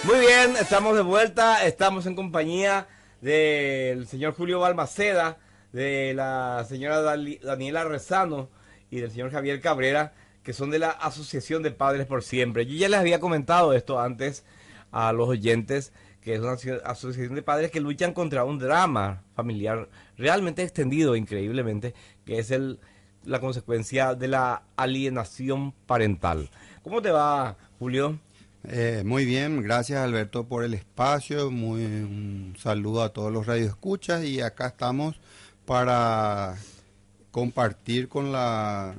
Muy bien, estamos de vuelta, estamos en compañía del señor Julio Balmaceda, de la señora Daniela Rezano y del señor Javier Cabrera, que son de la Asociación de Padres por Siempre. Yo ya les había comentado esto antes a los oyentes, que es una asociación de padres que luchan contra un drama familiar realmente extendido, increíblemente, que es la consecuencia de la alienación parental. ¿Cómo te va, Julio? Muy bien, gracias Alberto por el espacio, un saludo a todos los radioescuchas y acá estamos para compartir con la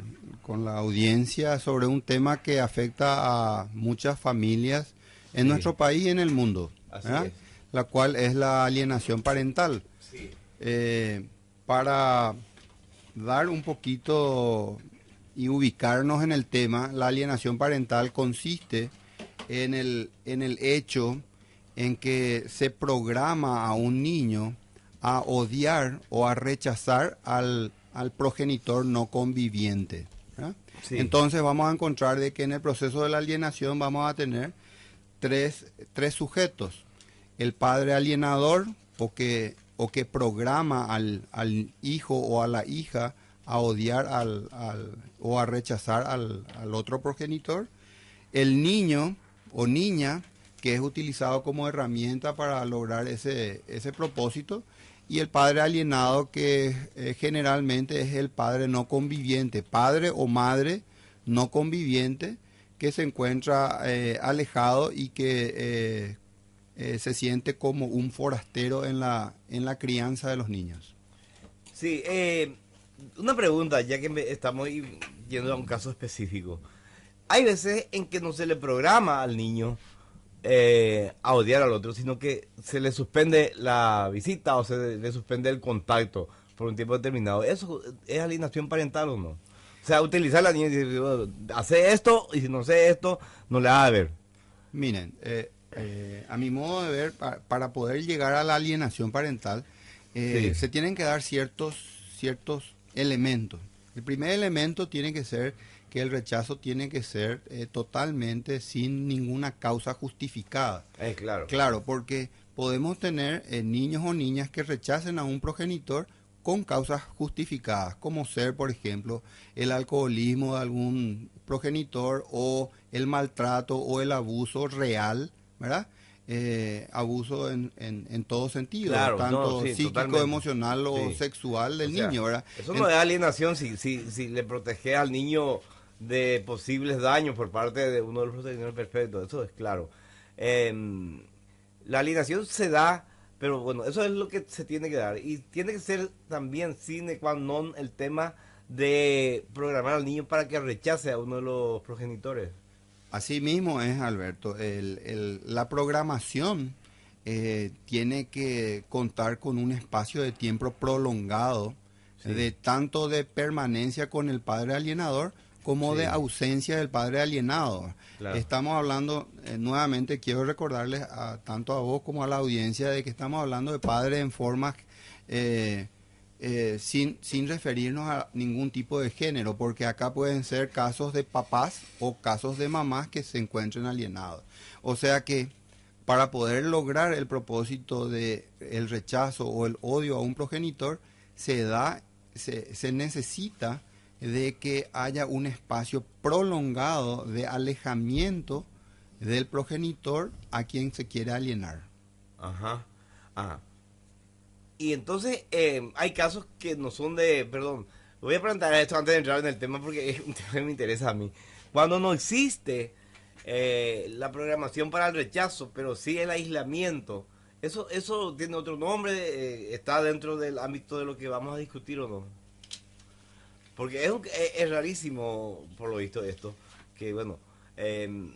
audiencia sobre un tema que afecta a muchas familias en Sí, nuestro país y en el mundo, así ¿verdad? es. La cual es la alienación parental. Sí. Para dar un poquito y ubicarnos en el tema, la alienación parental consiste en el hecho en que se programa a un niño a odiar o a rechazar al progenitor no conviviente, ¿verdad? Sí. Entonces vamos a encontrar de que en el proceso de la alienación vamos a tener tres sujetos. El padre alienador o que programa al hijo o a la hija a odiar o a rechazar al otro progenitor. El niño o niña que es utilizado como herramienta para lograr ese propósito, y el padre alienado que generalmente es el padre no conviviente, padre o madre no conviviente que se encuentra alejado y que se siente como un forastero en la crianza de los niños. Sí, una pregunta, ya que estamos yendo a un caso específico. Hay veces en que no se le programa al niño a odiar al otro, sino que se le suspende la visita o se le suspende el contacto por un tiempo determinado. ¿Eso es alienación parental o no? O sea, utilizar a la niña y decir, "Bueno, hace esto y si no sé esto, no le va a ver". Miren, a mi modo de ver, para poder llegar a la alienación parental, Sí, se tienen que dar ciertos elementos. El primer elemento tiene que ser que el rechazo tiene que ser totalmente sin ninguna causa justificada. claro. Claro, porque podemos tener niños o niñas que rechacen a un progenitor con causas justificadas, como ser, por ejemplo, el alcoholismo de algún progenitor o el maltrato o el abuso real, ¿verdad? Abuso en todo sentido, Claro, no, tanto sí, psíquico, totalmente. emocional o Sí. sexual O del sea, niño, ¿verdad? eso no es alienación si le protege al niño de posibles daños por parte de uno de los procedimientos perfectos, eso es claro. Em, la alienación se da, pero bueno, eso es lo que se tiene que dar. Y tiene que ser también sine qua non el tema de programar al niño para que rechace a uno de los progenitores. Así mismo es, Alberto. La programación tiene que contar con un espacio de tiempo prolongado, Sí, de tanto de permanencia con el padre alienador como de sí, ausencia del padre alienado. claro. Estamos hablando, nuevamente quiero recordarles tanto a vos como a la audiencia de que estamos hablando de padres en formas eh, sin referirnos a ningún tipo de género, porque acá pueden ser casos de papás o casos de mamás que se encuentren alienados. O sea que para poder lograr el propósito de el rechazo o el odio a un progenitor, se necesita de que haya un espacio prolongado de alejamiento del progenitor a quien se quiere alienar. Ajá. Ajá. Y entonces hay casos que no son de, perdón, voy a preguntar esto antes de entrar en el tema porque es un tema que me interesa a mí. Cuando no existe la programación para el rechazo, pero sí el aislamiento, eso tiene otro nombre, está dentro del ámbito de lo que vamos a discutir o no. Porque es rarísimo, por lo visto, esto, que bueno,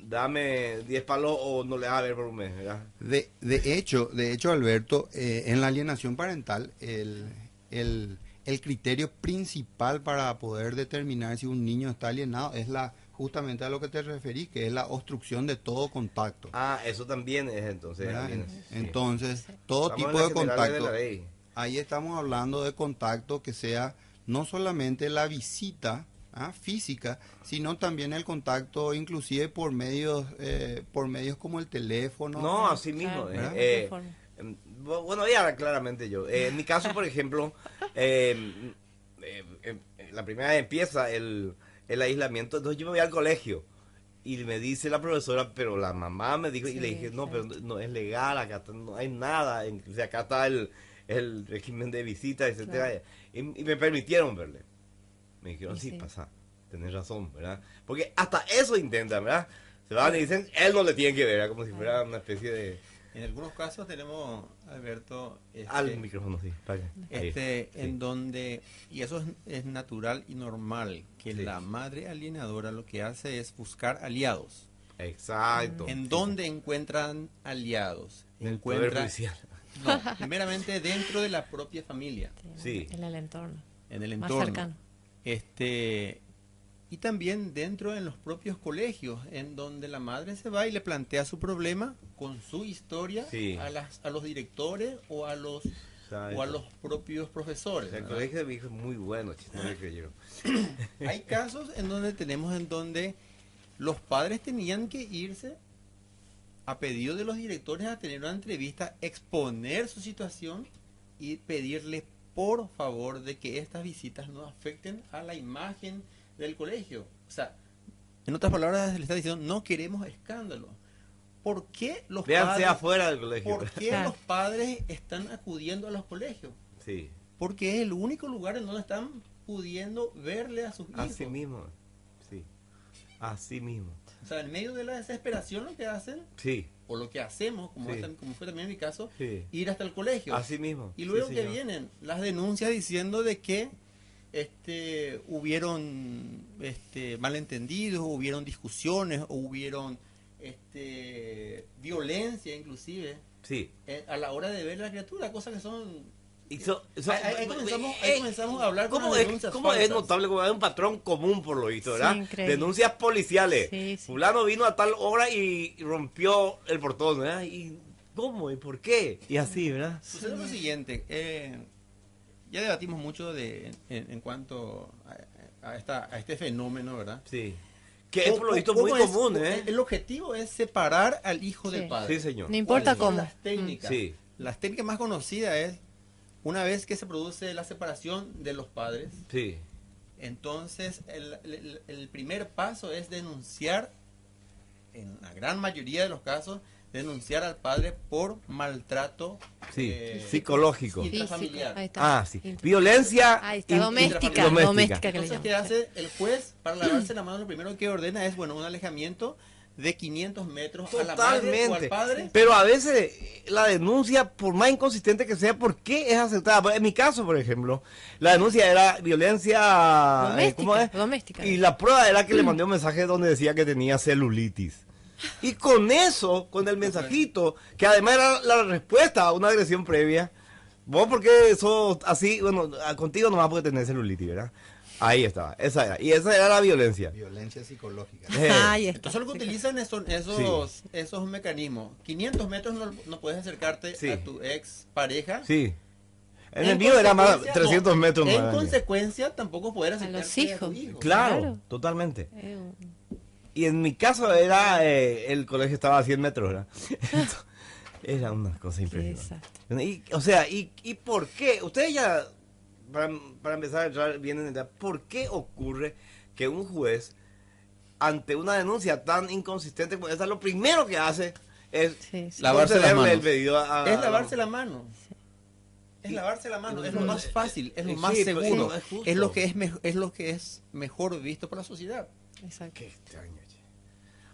dame 10 palos o no le vas a ver por un mes, ¿verdad? De hecho, Alberto, en la alienación parental, el criterio principal para poder determinar si un niño está alienado es justamente a lo que te referí, que es la obstrucción de todo contacto, Ah, eso también es entonces ¿verdad? alienación, sí. Entonces, todo Estamos en tipo las de generales de la contacto, ley. ahí estamos hablando de contacto que sea no solamente la visita física, sino también el contacto inclusive por medios como el teléfono. No, así mismo. Claro. Bueno, ya claramente yo. En mi caso, por ejemplo, la primera vez empieza el aislamiento, entonces yo me voy al colegio y me dice la profesora, pero la mamá me dijo, y le dije, no, pero no es legal, acá no hay nada, o sea, acá está el régimen de visita, etcétera, Claro. y me permitieron verle. Me dijeron, Y sí, sí. pasa, tenés razón, ¿verdad? Porque hasta eso intentan, ¿verdad? Se van y dicen, él no le tiene que ver, ¿verdad? Como si fuera una especie de... En algunos casos tenemos, Alberto, Al micrófono, sí. Para que- ahí, sí. en donde, y eso es natural y normal, que Sí. la madre alienadora lo que hace es buscar aliados. Exacto. ¿En dónde encuentran aliados? En el poder Encuentra, judicial. no, primeramente dentro de la propia familia, Sí. En el entorno. en el Más entorno. cercano. Y también dentro de los propios colegios, en donde la madre se va y le plantea su problema con su historia Sí. a los directores o a los propios profesores. El ¿verdad? colegio de mi hijo es muy bueno, no me creyeron. Hay casos en donde tenemos en donde los padres tenían que irse a pedido de los directores a tener una entrevista, exponer su situación y pedirle por favor de que estas visitas no afecten a la imagen del colegio. O sea, en otras palabras, le está diciendo, no queremos escándalo. ¿Por qué los Véanse padres, afuera del colegio. ¿por qué Claro. los padres están acudiendo a los colegios? Sí, Porque es el único lugar en donde están pudiendo verle a sus hijos. así mismo. Sí, así mismo. O sea, en medio de la desesperación lo que hacen, Sí, o lo que hacemos, como, Sí. como fue también mi caso, sí. ir hasta el colegio. Así mismo. Y luego Sí, que señor. vienen las denuncias diciendo de que hubieron malentendidos, hubieron discusiones, o hubieron violencia inclusive Sí. a la hora de ver a la criatura, cosas que son... Ahí comenzamos a hablar con ¿Cómo las es, denuncias cómo es falsas. notable? Como hay un patrón común por lo visto, ¿verdad? Sí, increíble. Denuncias policiales. Sí, sí. Fulano vino a tal hora y rompió el portón, ¿verdad? ¿Y cómo? ¿Y por qué? Y así, ¿verdad? Sucede lo siguiente, ya debatimos mucho en cuanto a este fenómeno, ¿verdad? Sí. Que es por lo visto muy ¿Cómo es? común, ¿eh? El objetivo es separar al hijo Sí. del padre. Sí, señor. No importa ¿Cuáles son cómo. las técnicas? Sí. Las técnicas más conocidas es, una vez que se produce la separación de los padres, Sí. entonces el primer paso es denunciar, en la gran mayoría de los casos, denunciar al padre por maltrato Sí. Psicológico. intrafamiliar. Ahí está. Ah, sí. Violencia Ahí está, in- doméstica. doméstica. Doméstica que le Entonces, llaman. ¿qué hace el juez para lavarse la mano? Lo primero que ordena es, bueno, un alejamiento de 500 metros a la madre o al Totalmente. padre. Pero a veces la denuncia, por más inconsistente que sea, ¿por qué es aceptada? En mi caso, por ejemplo, la denuncia era violencia ¿cómo es? Doméstica. Y la prueba era que le mandé un mensaje donde decía que tenía celulitis. Y con eso, con el mensajito, que además era la respuesta a una agresión previa, vos porque sos así, bueno, contigo nomás puede tener celulitis, ¿verdad? Ahí estaba, esa era. Y esa era la violencia. Violencia psicológica. Ahí está. Entonces lo que utilizan esos mecanismos. 500 metros no puedes acercarte Sí. a tu ex pareja. Sí. En el mío era más consecuencia, 300 metros más En grande. consecuencia, tampoco poder acercarte los a hijos. tu hijo. Claro, Claro. totalmente. Un- Y en mi caso era, el colegio estaba a 100 metros, ¿verdad? Era una cosa sí, impresionante. exacto. O sea, ¿y por qué? Ustedes ya, para empezar a entrar bien en el ¿por qué ocurre que un juez, ante una denuncia tan inconsistente como esa, lo primero que hace es Sí, sí. Lavarse las concederle manos. el pedido a... Es lavarse la mano. Es lavarse la mano, es lo más fácil, es lo más Sí, pero seguro, no es justo. es lo que es lo que es mejor visto por la sociedad. Exacto. Qué extraño, che.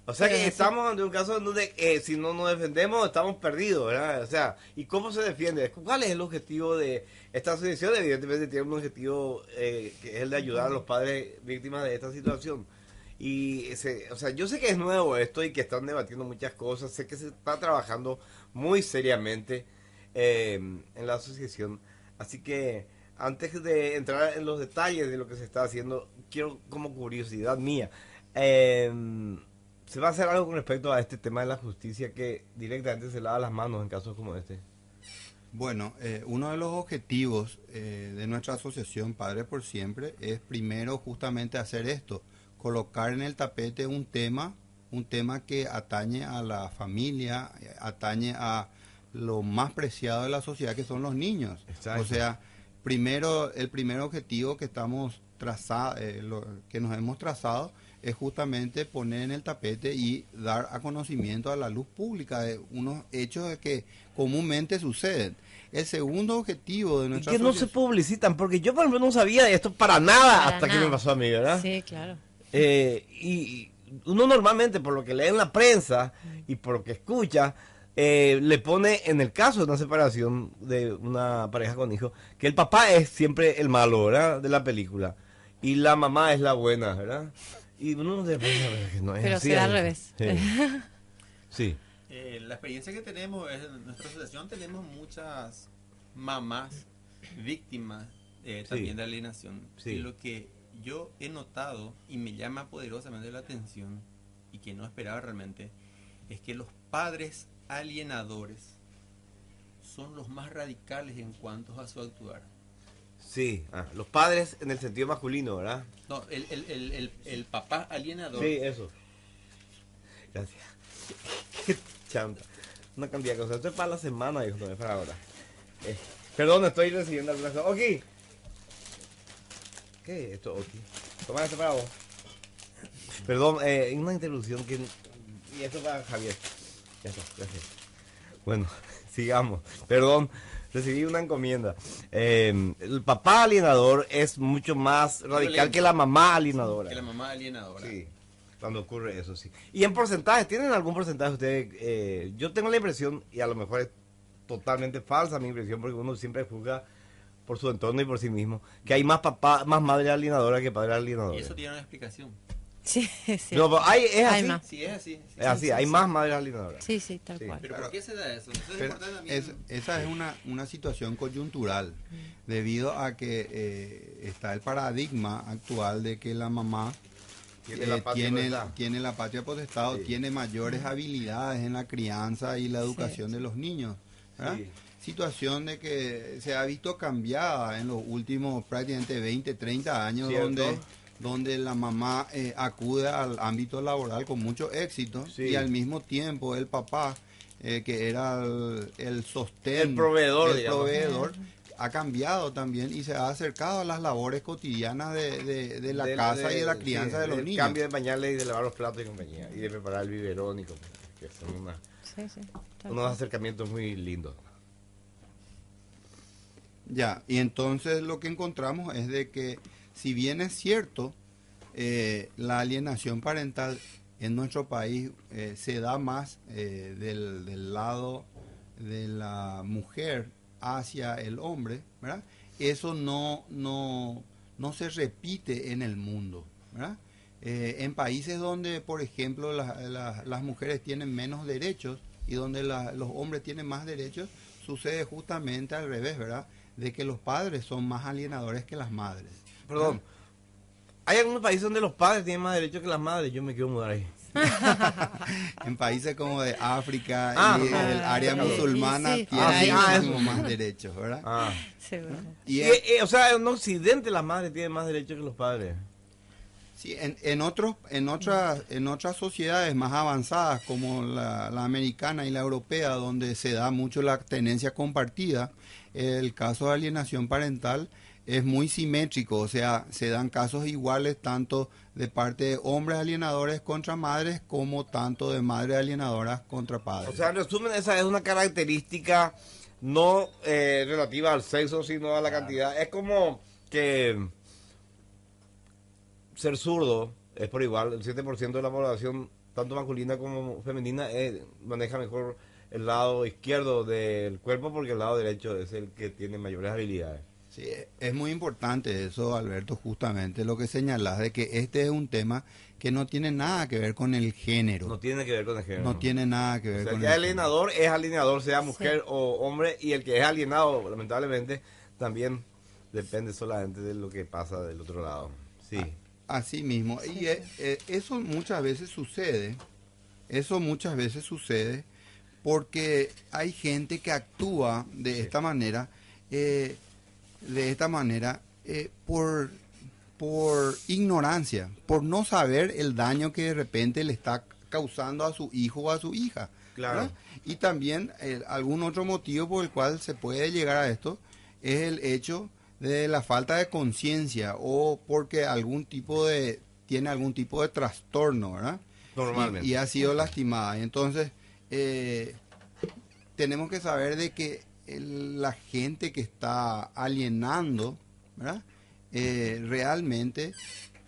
O sea Pero que sí. estamos ante un caso en donde si no nos defendemos estamos perdidos, ¿verdad? O sea, ¿y cómo se defiende? ¿Cuál es el objetivo de esta asociación? Evidentemente tiene un objetivo que es el de ayudar a los padres víctimas de esta situación. Y, o sea, yo sé que es nuevo esto y que están debatiendo muchas cosas, sé que se está trabajando muy seriamente en la asociación. Así que antes de entrar en los detalles de lo que se está haciendo, quiero como curiosidad mía, ¿se va a hacer algo con respecto a este tema de la justicia que directamente se lava las manos en casos como este? Bueno, uno de los objetivos de nuestra asociación Padres por Siempre es primero justamente hacer esto, colocar en el tapete un tema que atañe a la familia, atañe a lo más preciado de la sociedad, que son los niños. Exacto. O sea, primero, el primer objetivo que estamos que nos hemos trazado es justamente poner en el tapete y dar a conocimiento a la luz pública de unos hechos que comúnmente suceden. El segundo objetivo de Y nuestra que no se asociación... publicitan, porque yo por ejemplo no sabía de esto para nada Para hasta que nada. me pasó a mí, ¿verdad? Sí, claro. Y uno normalmente, por lo que lee en la prensa y por lo que escucha, le pone, en el caso de una separación de una pareja con hijos, que el papá es siempre el malo, ¿verdad? De la película. Y la mamá es la buena, ¿verdad? Y uno se piensa que no es Pero así. será al revés. Sí. Sí. La experiencia que tenemos es en nuestra asociación tenemos muchas mamás víctimas también de alienación. Sí. Y lo que yo he notado y me llama poderosamente la atención y que no esperaba realmente es que los padres alienadores son los más radicales en cuanto a su actuar. Sí. Los padres en el sentido masculino, ¿verdad? No, el papá alienador. Sí, eso. Gracias. Qué chanta. Una cantidad de cosas. Esto es para la semana, hijo, no es para ahora. Perdón, estoy recibiendo algunas cosas. Ok. ¿Qué es esto, Oki? Toma esto para vos. Perdón, una interrupción que... Y esto para Javier. Ya está, gracias. Bueno, sigamos. Perdón, recibí una encomienda. El papá alienador es mucho más radical que la mamá alienadora. Que la mamá alienadora. Sí, cuando ocurre eso, sí. Y en porcentajes, ¿tienen algún porcentaje ustedes? Yo tengo la impresión, y a lo mejor es totalmente falsa mi impresión, porque uno siempre juzga por su entorno y por sí mismo, que hay más madre alienadora que padre alienador. Y eso tiene una explicación. Sí, sí. No, pero es Hay así. más. Sí, es así. Es así, sí, hay sí. más madres alineadoras. Sí, sí, tal Sí. cual. Pero ¿por qué se da eso? Eso es Pero importante también. esa es una situación coyuntural, debido a que está el paradigma actual de que la mamá Tiene la patria potestad. tiene la patria potestad, Sí. tiene mayores habilidades en la crianza y la educación de los niños, ¿verdad? Sí. Situación de que se ha visto cambiada en los últimos prácticamente 20, 30 años, ¿Cierto? donde la mamá acude al ámbito laboral con mucho éxito, Sí. y al mismo tiempo el papá, que era el sostén, El proveedor, el digamos. proveedor, ha cambiado también y se ha acercado a las labores cotidianas de la casa y de la crianza de los del niños. cambio de pañales y de lavar los platos y compañía. Y de preparar el biberón y compañía. Que son Sí, sí. tal unos cual. acercamientos muy lindos. Ya, y entonces lo que encontramos es de que, si bien es cierto, la alienación parental en nuestro país se da más del lado de la mujer hacia el hombre, ¿verdad? Eso no se repite en el mundo, ¿verdad? En países donde, por ejemplo, las mujeres tienen menos derechos y donde los hombres tienen más derechos, sucede justamente al revés, ¿verdad? De que los padres son más alienadores que las madres. Perdón. ¿Hay algunos países donde los padres tienen más derechos que las madres? Yo me quiero mudar ahí. En países como de África Ah, y el área sí, musulmana sí, tienen ahí. muchísimo más derechos, ¿verdad? Ah. Seguro. Y O sea, en Occidente las madres tienen más derechos que los padres. sí, en otras sociedades más avanzadas, como la americana y la europea, donde se da mucho la tenencia compartida, el caso de alienación parental es muy simétrico, o sea, se dan casos iguales tanto de parte de hombres alienadores contra madres, como tanto de madres alienadoras contra padres. O sea, en resumen, esa es una característica no relativa al sexo, sino a la cantidad. Es como que ser zurdo es por igual. El 7% de la población, tanto masculina como femenina, maneja mejor el lado izquierdo del cuerpo, porque el lado derecho es el que tiene mayores habilidades. Sí, es muy importante eso, Alberto, justamente lo que señalas, de que este es un tema que no tiene nada que ver con el género. No tiene que ver con el género. No tiene nada que ver O sea, con el que el es género. alienador es alienador, sea mujer o hombre, y el que es alienado, lamentablemente, también depende solamente de lo que pasa del otro lado. Sí. Así mismo. Y eso muchas veces sucede porque hay gente que actúa de esta manera, por ignorancia, por no saber el daño que de repente le está causando a su hijo o a su hija. Claro. ¿verdad? Y también algún otro motivo por el cual se puede llegar a esto es el hecho de la falta de conciencia o porque tiene algún tipo de trastorno, ¿verdad? Normalmente. Y ha sido lastimada. Entonces, tenemos que saber de que la gente que está alienando, ¿verdad? Realmente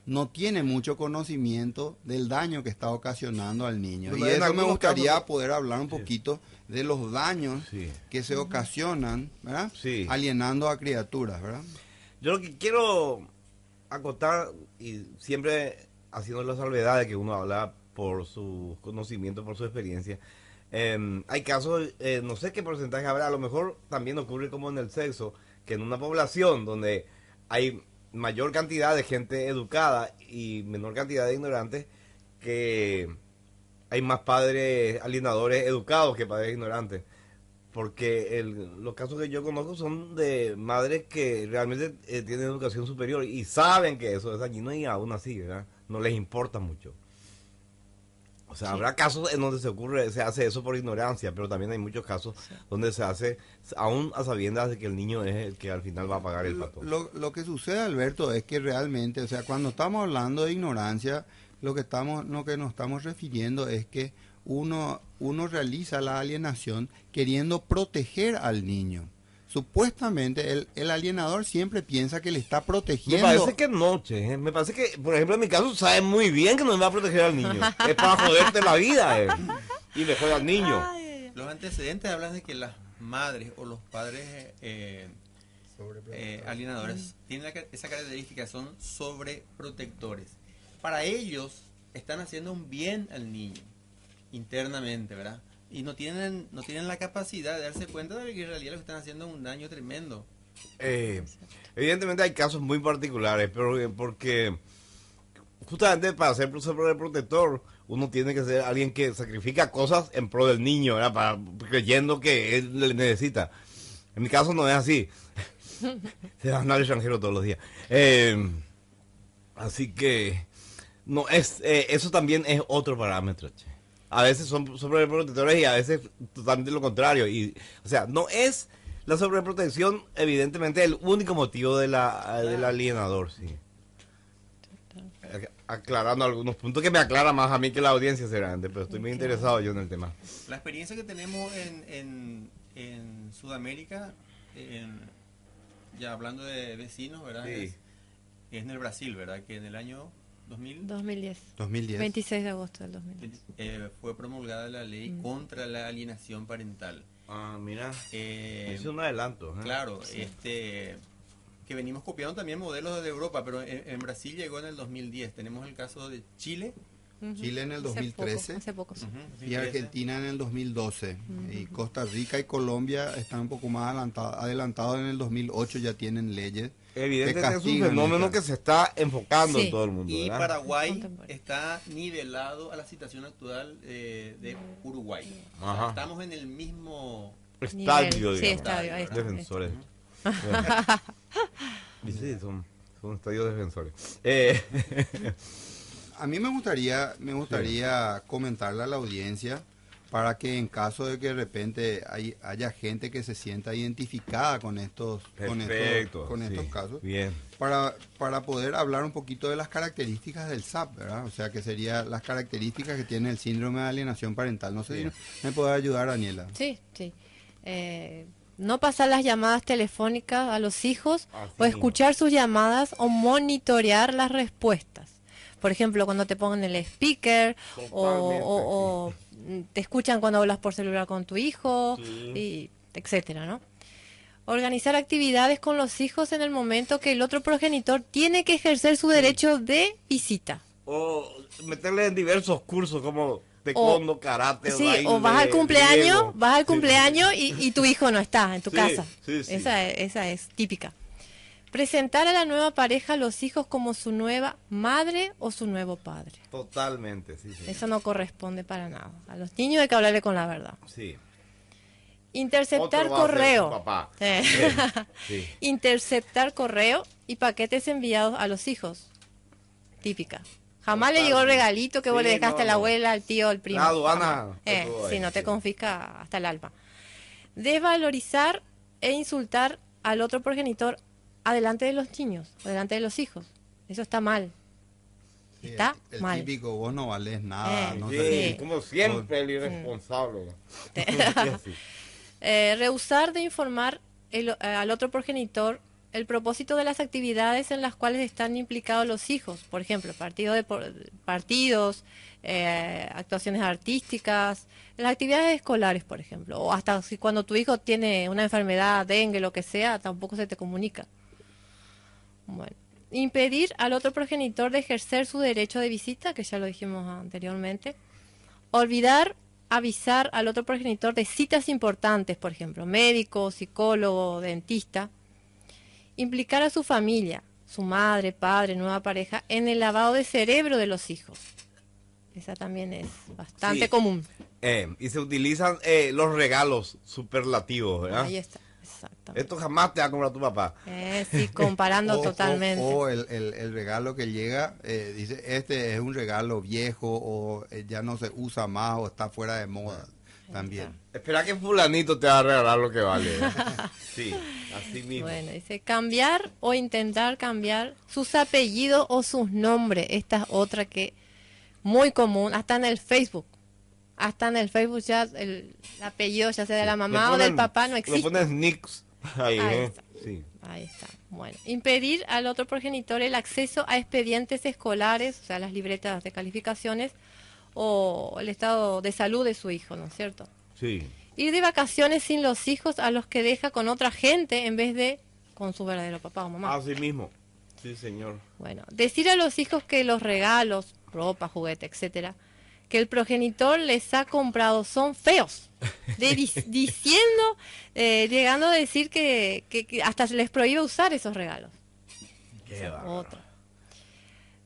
no tiene mucho conocimiento del daño que está ocasionando al niño. Bueno, Y en eso me algunos gustaría casos- poder hablar un poquito de los daños Sí. que se ocasionan, ¿verdad? Sí. Alienando a criaturas, ¿verdad? Yo lo que quiero acotar, y siempre haciendo la salvedad de que uno habla por su conocimiento, por su experiencia, hay casos, no sé qué porcentaje habrá, a lo mejor también ocurre como en el sexo, que en una población donde hay mayor cantidad de gente educada y menor cantidad de ignorantes, que hay más padres alienadores educados que padres ignorantes. Porque los casos que yo conozco son de madres que realmente tienen educación superior y saben que eso es dañino y aún así, ¿verdad? No les importa mucho. O sea, habrá casos en donde se hace eso por ignorancia, pero también hay muchos casos donde se hace aún a sabiendas de que el niño es el que al final va a pagar el pato. Lo que sucede, Alberto, es que realmente, o sea, cuando estamos hablando de ignorancia, lo que nos estamos refiriendo es que uno realiza la alienación queriendo proteger al niño. Supuestamente el alienador siempre piensa que le está Me protegiendo. parece que no, che. Me parece que, por ejemplo, en mi caso, sabe muy bien que no me va a proteger al niño. Es para joderte la vida, y le jode al niño. Los antecedentes hablan de que las madres o los padres alienadores tienen esa característica, son sobreprotectores. Para ellos están haciendo un bien al niño internamente, ¿verdad? Y no tienen la capacidad de darse cuenta de que en realidad lo que están haciendo es un daño tremendo. Evidentemente hay casos muy particulares, pero porque justamente para ser sobreprotector uno tiene que ser alguien que sacrifica cosas en pro del niño, ¿verdad? Creyendo que él le necesita. En mi caso no es así. Se va a andar al extranjero todos los días. Así que no es eso también es otro parámetro, che. A veces son sobreprotectores y a veces totalmente lo contrario. Y, o sea, no es la sobreprotección, evidentemente, el único motivo del alienador, sí. Aclarando algunos puntos que me aclara más a mí que la audiencia, seguramente, pero estoy muy interesado yo en el tema. La experiencia que tenemos en Sudamérica, ya hablando de vecinos, ¿verdad? Sí. Es en el Brasil, ¿verdad? Que en el año 2010. 2010. 26 de agosto del 2010. Fue promulgada la ley contra la alienación parental. Ah, mira. Es un adelanto. Claro, Sí. Que venimos copiando también modelos de Europa, pero en Brasil llegó en el 2010. Tenemos el caso de Chile. Chile en el Hace 2013. Hace poco, sí. Y Argentina en el 2012. Y Costa Rica y Colombia están un poco más adelantados. En el 2008 ya tienen leyes. Evidentemente es un castigan fenómeno esta. que se está enfocando Sí. en todo el mundo, Y ¿verdad? Paraguay Contemporáneo. está nivelado a la situación actual de Uruguay. O sea, Ajá. estamos en el mismo... Estadio, Nivel. Sí, digamos. estadio, ahí está. Defensores. Y sí, son estadios defensores. A mí me gustaría comentarle a la audiencia para que en caso de que de repente haya gente que se sienta identificada con estos Perfecto. con estos sí. casos, Bien. para poder hablar un poquito de las características del SAP, ¿verdad? O sea, que serían las características que tiene el síndrome de alienación parental. No sé Bien. si me puede ayudar, Daniela. Sí, sí. No pasar las llamadas telefónicas a los hijos Así o mismo. escuchar sus llamadas o monitorear las respuestas. Por ejemplo, cuando te pongan el speaker o te escuchan cuando hablas por celular con tu hijo, Sí. y etcétera, ¿no? Organizar actividades con los hijos en el momento que el otro progenitor tiene que ejercer su derecho de visita. O meterle en diversos cursos como taekwondo, karate, Sí, baile, o vas al cumpleaños, griego. vas al Sí. cumpleaños y tu hijo no está en tu Sí, casa. sí, sí. Esa es típica. Presentar a la nueva pareja a los hijos como su nueva madre o su nuevo padre. Totalmente, sí, sí. Eso no corresponde para nada. A los niños hay que hablarle con la verdad. Sí. Interceptar Otro va a ser correo. su papá. Sí. Interceptar correo y paquetes enviados a los hijos. Típica. Jamás le llegó el Totalmente. regalito que vos Sí, le dejaste no, a la no. abuela, al tío, al primo. La aduana, Jamás. todo Si ahí, no te sí. confisca hasta el alma. Desvalorizar e insultar al otro progenitor adelante de los niños, adelante de los hijos. Eso está mal. Sí, Está el mal. típico, vos no valés nada. No Sí, sé. como siempre, el irresponsable. Sí. Rehusar de informar al otro progenitor el propósito de las actividades en las cuales están implicados los hijos. Por ejemplo, partidos, actuaciones artísticas, las actividades escolares, por ejemplo. O hasta si cuando tu hijo tiene una enfermedad, dengue, lo que sea, tampoco se te comunica. Bueno. Impedir al otro progenitor de ejercer su derecho de visita, que ya lo dijimos anteriormente. Olvidar avisar al otro progenitor de citas importantes, por ejemplo, médico, psicólogo, dentista. Implicar a su familia, su madre, padre, nueva pareja, en el lavado de cerebro de los hijos. Esa también es bastante Sí. común. Y se utilizan los regalos superlativos, ¿verdad? Ahí está, exactamente. Esto jamás te va a comprar tu papá. Sí, comparando totalmente. O el regalo que llega, dice, este es un regalo viejo o ya no se usa más o está fuera de moda también. Espera que fulanito te va a regalar lo que vale. ¿eh? Sí, así mismo. Bueno, dice cambiar o intentar cambiar sus apellidos o sus nombres. Esta es otra que muy común, hasta en el Facebook. Hasta en el Facebook ya el apellido, ya sea de la mamá Le o del ponen- papá, no Le existe. pones Nix ahí, Ahí ¿eh? está. Sí. Ahí está. Bueno, impedir al otro progenitor el acceso a expedientes escolares, o sea, las libretas de calificaciones o el estado de salud de su hijo, ¿no es cierto? Sí. Ir de vacaciones sin los hijos a los que deja con otra gente en vez de con su verdadero papá o mamá. Así mismo. Sí, señor. Bueno, decir a los hijos que los regalos, ropa, juguete, etcétera, que el progenitor les ha comprado son feos. Diciendo, llegando a decir que hasta se les prohíbe usar esos regalos. Qué bárbaro. Otra.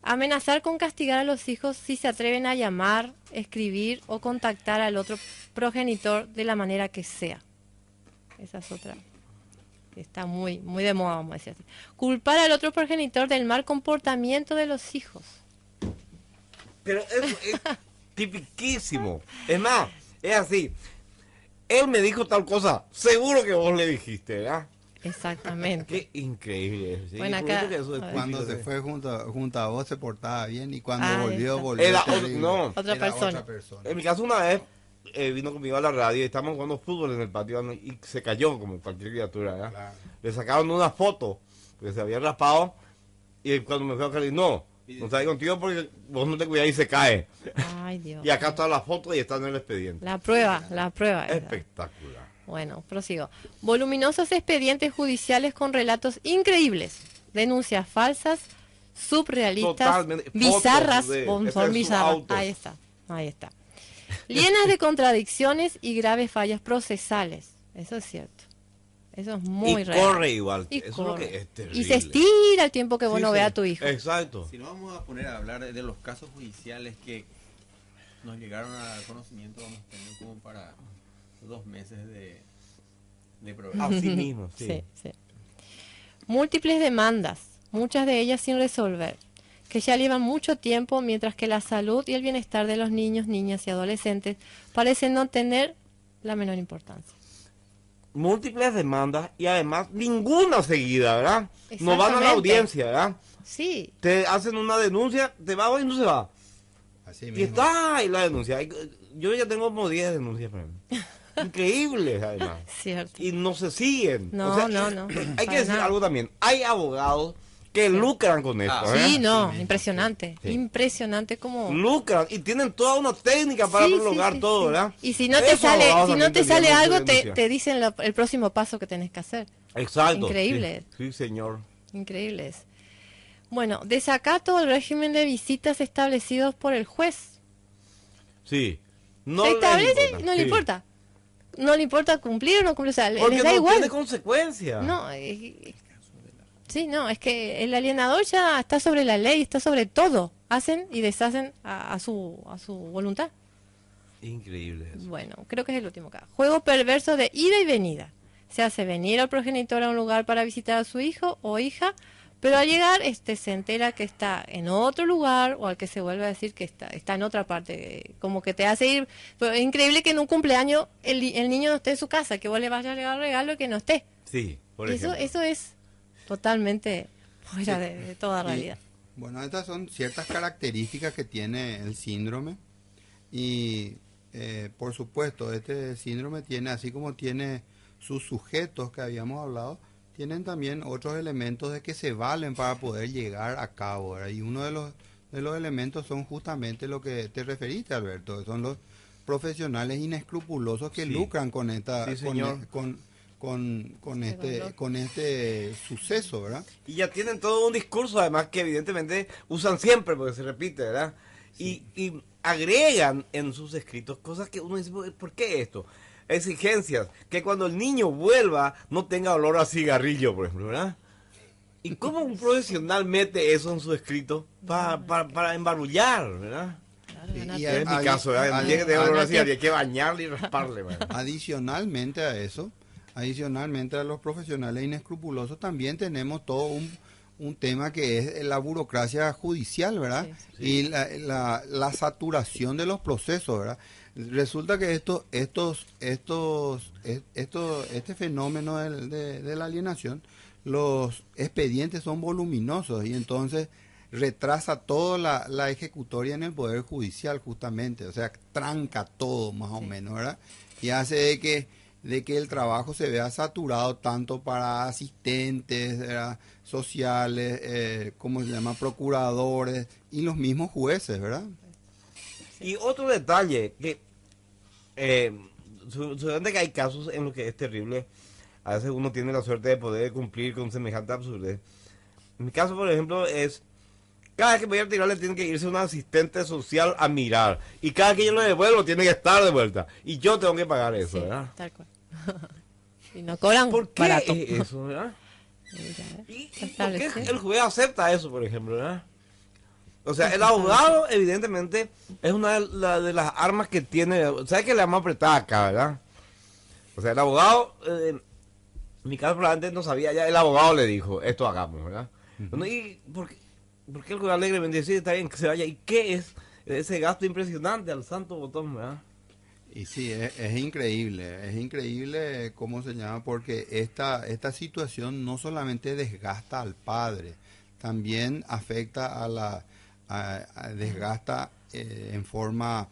Amenazar con castigar a los hijos si se atreven a llamar, escribir o contactar al otro progenitor de la manera que sea. Esa es otra. Que está muy de moda, vamos a decir así. Culpar al otro progenitor del mal comportamiento de los hijos. Pero eso es tipiquísimo. Es más, es así. Él me dijo tal cosa. Seguro que vos le dijiste, ¿verdad? Exactamente. Qué increíble. ¿Sí? Bueno, Por eso acá- que eso es a ver. Cuando típico se de- fue junto a vos se portaba bien y cuando Ah, volvió, está. volvió Era terrible. no. Otra Era persona. otra persona. En mi caso una vez vino conmigo a la radio y estábamos jugando fútbol en el patio y se cayó como cualquier criatura, ¿verdad? Claro. Le sacaron una foto porque se había raspado y cuando me fui a caer, no salí contigo porque vos no te cuidás y se cae. Ay, Dios. Y acá está la foto y está en el expediente. La prueba. esa. Espectacular. Bueno, prosigo. Voluminosos expedientes judiciales con relatos increíbles, denuncias falsas, surrealistas, Totalmente. bizarras, Fotos de- son ese es su bizarras. auto. Ahí está, ahí está. Llenas de contradicciones y graves fallas procesales. Eso es cierto. Eso es muy y real. corre igual. Y Eso es corre. lo que es terrible. Y se estira el tiempo que vos Sí, no sí. veas a tu hijo. Exacto. Si no vamos a poner a hablar de los casos judiciales que nos llegaron al conocimiento, vamos a tener como para 2 meses de programa. Así mismo, sí. Sí, sí. Múltiples demandas, muchas de ellas sin resolver, que ya llevan mucho tiempo, mientras que la salud y el bienestar de los niños, niñas y adolescentes parecen no tener la menor importancia. Múltiples demandas y además ninguna seguida, ¿verdad? No van a la Exactamente. audiencia, ¿verdad? Sí, Te hacen una denuncia, te va y no se va. Así Y mismo. está ahí la denuncia. Yo ya tengo como 10 denuncias para mí. Increíbles, además. cierto. Y no se siguen. No, no. Hay Para que decir nada. algo también. Hay abogados que lucran con esto. Ah, ¿eh? Sí, no, Sí, impresionante. sí. Impresionante como... Lucran y tienen toda una técnica para Sí, sí, prolongar sí, todo, sí. ¿verdad? Y si no te Esos sale, abogados si no también te sale tendrían que algo, denunciar. te dicen el próximo paso que tenés que hacer. Exacto. Increíble. Sí, sí, señor. Increíbles. Bueno, desacato al régimen de visitas establecidos por el juez. Sí. No ¿Se les establece? importa. No le Sí. importa. No le importa cumplir o no cumplir. O sea, Porque les da no igual. tiene consecuencias. No, Sí, no, es que el alienador ya está sobre la ley, está sobre todo. Hacen y deshacen a su voluntad. Increíble eso. Bueno, creo que es el último caso. Juego perverso de ida y venida. Se hace venir al progenitor a un lugar para visitar a su hijo o hija, pero al llegar se entera que está en otro lugar, o al que se vuelve a decir que está en otra parte. Como que te hace ir. Pero es increíble que en un cumpleaños el niño no esté en su casa, que vos le vayas a regalar regalo y que no esté. Sí, por Eso ejemplo. es totalmente fuera de toda Y, realidad. bueno, estas son ciertas características que tiene el síndrome y por supuesto este síndrome tiene, así como tiene sus sujetos que habíamos hablado, tienen también otros elementos de que se valen para poder llegar a cabo, ¿verdad? Y uno de los elementos son justamente lo que te referiste, Alberto, que son los profesionales inescrupulosos que Sí. lucran con esta Sí, señor. con este suceso, ¿verdad? Y ya tienen todo un discurso, además, que evidentemente usan siempre, porque se repite, ¿verdad? Y agregan en sus escritos cosas que uno dice, ¿por qué esto? Exigencias, que cuando el niño vuelva no tenga olor a cigarrillo, por ejemplo, ¿verdad? ¿Y cómo un profesional mete eso en su escrito para embarullar, ¿verdad? Claro, Sí, ganar y Es mi adi- caso, ¿verdad? adi- Tiene que tener olor a adi- cigarrillo, hay que bañarle y rasparle, ¿verdad? Adicionalmente a eso, adicionalmente a los profesionales inescrupulosos, también tenemos todo un tema que es la burocracia judicial, ¿verdad? Sí, Y la saturación de los procesos, ¿verdad? Resulta que este fenómeno de la alienación, los expedientes son voluminosos y entonces retrasa toda la ejecutoria en el Poder Judicial justamente, o sea, tranca todo más o Sí. menos, ¿verdad? Y hace de que el trabajo se vea saturado tanto para asistentes, ¿verdad? Sociales, ¿cómo se llama? Procuradores y los mismos jueces, ¿verdad? Y otro detalle, que sucede que hay casos en los que es terrible, a veces uno tiene la suerte de poder cumplir con semejante absurdez. En mi caso, por ejemplo, es, cada vez que voy a retirarle tiene que irse un asistente social a mirar, y cada vez que yo lo devuelvo tiene que estar de vuelta, y yo tengo que pagar eso, Sí, ¿verdad? tal cual. Y no cobran ¿Por qué barato. es eso, verdad? ¿Y Está por qué establecido. el juez acepta eso, por ejemplo, verdad? O sea, el abogado, evidentemente, es una de las armas que tiene. ¿Sabes que le vamos a apretar acá, verdad? O sea, el abogado, en mi caso, probablemente no sabía ya. El abogado le dijo, esto hagamos, ¿verdad? Bueno, ¿y por qué el juez alegremente dice, sí, está bien que se vaya? ¿Y qué es ese gasto impresionante al santo botón, verdad? Y sí, es increíble cómo se llama, porque esta situación no solamente desgasta al padre, también afecta desgasta en forma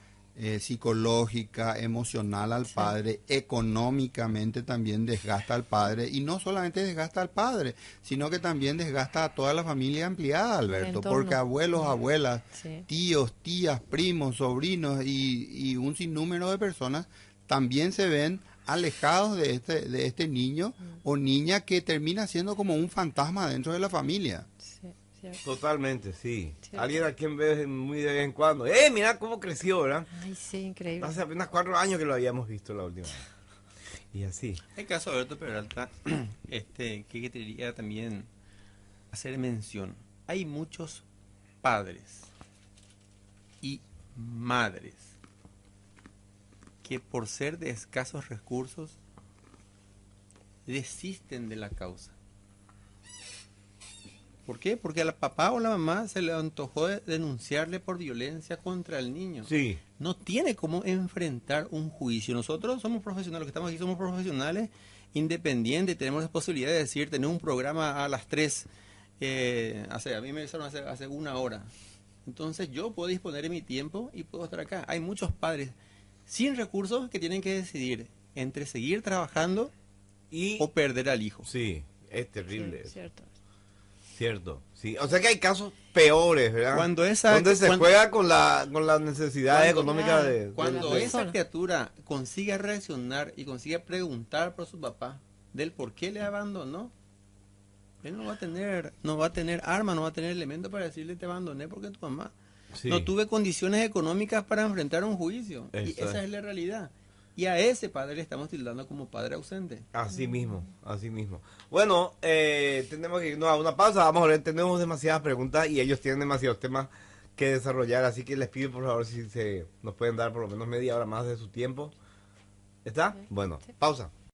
psicológica, emocional al Sí. padre, económicamente también desgasta al padre, y no solamente desgasta al padre, sino que también desgasta a toda la familia ampliada, Alberto, entorno. porque abuelos, abuelas, Sí. tíos, tías, primos, sobrinos y un sinnúmero de personas también se ven alejados de este niño o niña que termina siendo como un fantasma dentro de la familia. Sí, cierto. Totalmente, sí. Sí. Alguien a quien ves muy de vez en cuando. Mira cómo creció, ¿verdad? Ay, sí, increíble. Hace apenas 4 años que lo habíamos visto la última vez. Y así. El caso de Alberto Peralta, que quería también hacer mención. Hay muchos padres y madres que por ser de escasos recursos desisten de la causa. ¿Por qué? Porque a la papá o la mamá se le antojó de denunciarle por violencia contra el niño. Sí. No tiene cómo enfrentar un juicio. Nosotros somos profesionales, los que estamos aquí somos profesionales independientes, tenemos la posibilidad de decir, tener un programa a las 3, a mí me avisaron hace 1 hora. Entonces yo puedo disponer de mi tiempo y puedo estar acá. Hay muchos padres sin recursos que tienen que decidir entre seguir trabajando Y o perder al hijo. sí, es terrible. Sí, eso. cierto. Cierto. Sí. O sea que hay casos peores, ¿verdad? Donde se juega con las necesidades económicas claro, de Cuando la esa persona. criatura consiga reaccionar y consiga preguntar por su papá del por qué le abandonó, él no va a tener arma, no va a tener elemento para decirle te abandoné porque tu mamá Sí. no tuve condiciones económicas para enfrentar un juicio. Y Eso esa es. es la realidad. Y a ese padre le estamos tildando como padre ausente. Así mismo, así mismo. Bueno, tenemos que irnos a una pausa. Vamos a ver, tenemos demasiadas preguntas y ellos tienen demasiados temas que desarrollar. Así que les pido por favor si se nos pueden dar por lo menos media hora más de su tiempo. ¿Está? Ok. Bueno, Sí. pausa.